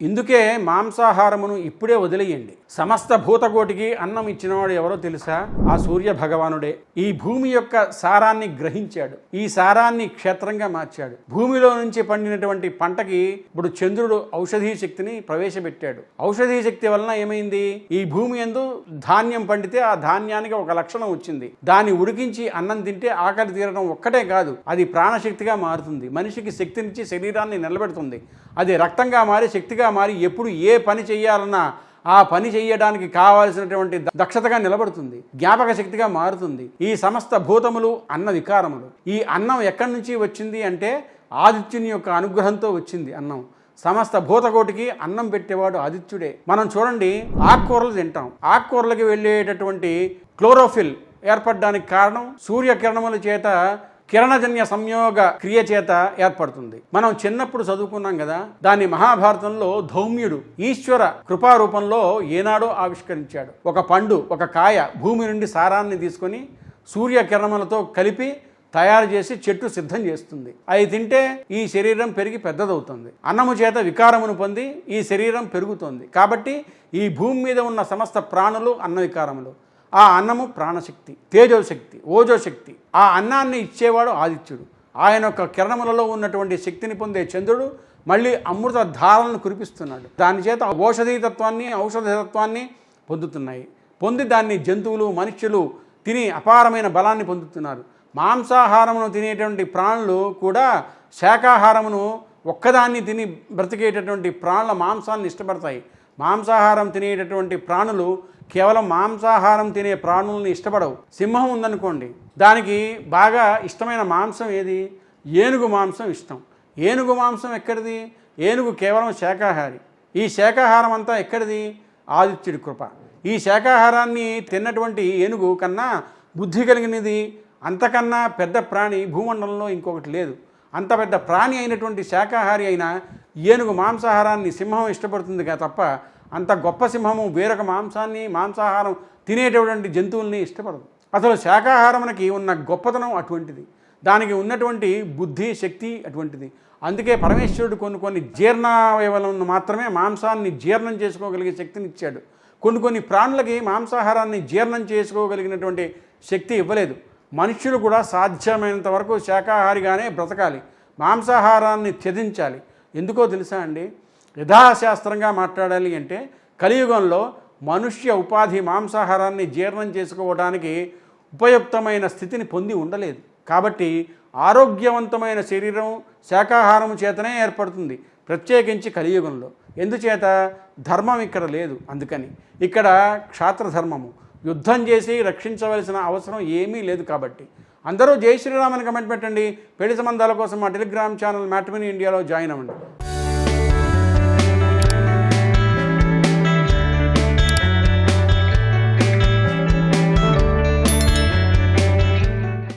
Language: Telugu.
ఇందుకే మాంసాహారమును ఇప్పుడే వదిలేయండి. సమస్త భూతకోటికి అన్నం ఇచ్చినవాడు ఎవరో తెలుసా? ఆ సూర్య భగవానుడే. ఈ భూమి యొక్క సారాన్ని గ్రహించాడు, ఈ సారాన్ని క్షేత్రంగా మార్చాడు. భూమిలో నుంచి పండినటువంటి పంటకి ఇప్పుడు చంద్రుడు ఔషధీ శక్తిని ప్రవేశపెట్టాడు. ఔషధీ శక్తి వలన ఏమైంది? ఈ భూమి యందు ధాన్యం పండితే ఆ ధాన్యానికి ఒక లక్షణం వచ్చింది. దాన్ని ఉడికించి అన్నం తింటే ఆకలి తీరడం ఒక్కటే కాదు, అది ప్రాణశక్తిగా మారుతుంది. మనిషికి శక్తినిచ్చి శరీరాన్ని నిలబెడుతుంది. అది రక్తంగా మారి శక్తిగా మారి ఎప్పుడు ఏ పని చేయాలన్నా ఆ పని చేయడానికి కావాల్సినటువంటి దక్షతగా నిలబడుతుంది, జ్ఞాపక శక్తిగా మారుతుంది. ఈ సమస్త భూతములు అన్న వికారములు. ఈ అన్నం ఎక్కడి నుంచి వచ్చింది అంటే ఆదిత్యుని యొక్క అనుగ్రహంతో వచ్చింది అన్నం. సమస్త భూతకోటికి అన్నం పెట్టేవాడు ఆదిత్యుడే. మనం చూడండి, ఆకుకూరలు తింటాం. ఆకుకూరలకి వెళ్ళేటటువంటి క్లోరోఫిల్ ఏర్పడడానికి కారణం సూర్యకిరణముల చేత కిరణజన్య సంయోగ క్రియ చేత ఏర్పడుతుంది. మనం చిన్నప్పుడు చదువుకున్నాం కదా, దాన్ని మహాభారతంలో ధౌమ్యుడు ఈశ్వర కృపారూపంలో ఏనాడో ఆవిష్కరించాడు. ఒక పండు, ఒక కాయ భూమి నుండి సారాన్ని తీసుకొని సూర్యకిరణములతో కలిపి తయారు చేసి చెట్టు సిద్ధం చేస్తుంది. అది తింటే ఈ శరీరం పెరిగి పెద్దదవుతుంది. అన్నము చేత వికారమును పొంది ఈ శరీరం పెరుగుతుంది. కాబట్టి ఈ భూమి మీద ఉన్న సమస్త ప్రాణులు అన్న వికారములు. ఆ అన్నము ప్రాణశక్తి, తేజోశక్తి, ఓజోశక్తి. ఆ అన్నాన్ని ఇచ్చేవాడు ఆదిత్యుడు. ఆయన యొక్క కిరణములలో ఉన్నటువంటి శక్తిని పొందే చంద్రుడు మళ్ళీ అమృత ధారలను కురిపిస్తున్నాడు. దాని చేత ఔషధీతత్వాన్ని, ఔషధతత్వాన్ని పొందుతున్నాయి. పొంది దాన్ని జంతువులు, మనుష్యులు తిని అపారమైన బలాన్ని పొందుతున్నారు. మాంసాహారమును తినేటువంటి ప్రాణులు కూడా శాకాహారమును ఒక్కదాన్ని తిని బ్రతికేటటువంటి ప్రాణుల మాంసాన్ని ఇష్టపడతాయి. మాంసాహారం తినేటటువంటి ప్రాణులు కేవలం మాంసాహారం తినే ప్రాణుల్ని ఇష్టపడవు. సింహం ఉందనుకోండి, దానికి బాగా ఇష్టమైన మాంసం ఏది? ఏనుగు మాంసం ఇష్టం. ఏనుగు మాంసం ఎక్కడిది? ఏనుగు కేవలం శాకాహారి. ఈ శాకాహారం అంతా ఎక్కడిది? ఆదిత్యుడి కృప. ఈ శాకాహారాన్ని తిన్నటువంటి ఏనుగు కన్నా బుద్ధి కలిగినది, అంతకన్నా పెద్ద ప్రాణి భూమండలంలో ఇంకొకటి లేదు. అంత పెద్ద ప్రాణి అయినటువంటి శాకాహారి అయిన ఏనుగు మాంసాహారాన్ని సింహం ఇష్టపడుతుంది తప్ప అంత గొప్ప సింహము వేరొక మాంసాహారం తినేటటువంటి జంతువుల్ని ఇష్టపడదు. అసలు శాకాహారమునకి ఉన్న గొప్పతనం అటువంటిది, దానికి ఉన్నటువంటి బుద్ధి శక్తి అటువంటిది. అందుకే పరమేశ్వరుడు కొన్ని జీర్ణావయవాలను మాత్రమే మాంసాన్ని జీర్ణం చేసుకోగలిగే శక్తిని ఇచ్చాడు. కొన్ని ప్రాణులకి మాంసాహారాన్ని జీర్ణం చేసుకోగలిగినటువంటి శక్తి ఇవ్వలేదు. మనుష్యులు కూడా సాధ్యమైనంత వరకు శాకాహారిగానే బ్రతకాలి, మాంసాహారాన్ని త్యజించాలి. ఎందుకో తెలుసా అండి? యథాశాస్త్రంగా మాట్లాడాలి అంటే కలియుగంలో మనుష్య ఉపాధి మాంసాహారాన్ని జీర్ణం చేసుకోవడానికి ఉపయుక్తమైన స్థితిని పొంది ఉండలేదు. కాబట్టి ఆరోగ్యవంతమైన శరీరం శాకాహారం చేతనే ఏర్పడుతుంది, ప్రత్యేకించి కలియుగంలో. ఎందుచేత? ధర్మం ఇక్కడ లేదు. అందుకని ఇక్కడ క్షాత్రధర్మము, యుద్ధం చేసి రక్షించవలసిన అవసరం ఏమీ లేదు. కాబట్టి అందరూ జై శ్రీరామ్ అని కమెంట్ పెట్టండి. పెళ్లి సంబంధాల కోసం మా టెలిగ్రామ్ ఛానల్ మ్యాట్రిమోనీ ఇండియాలో జాయిన్ అవ్వండి.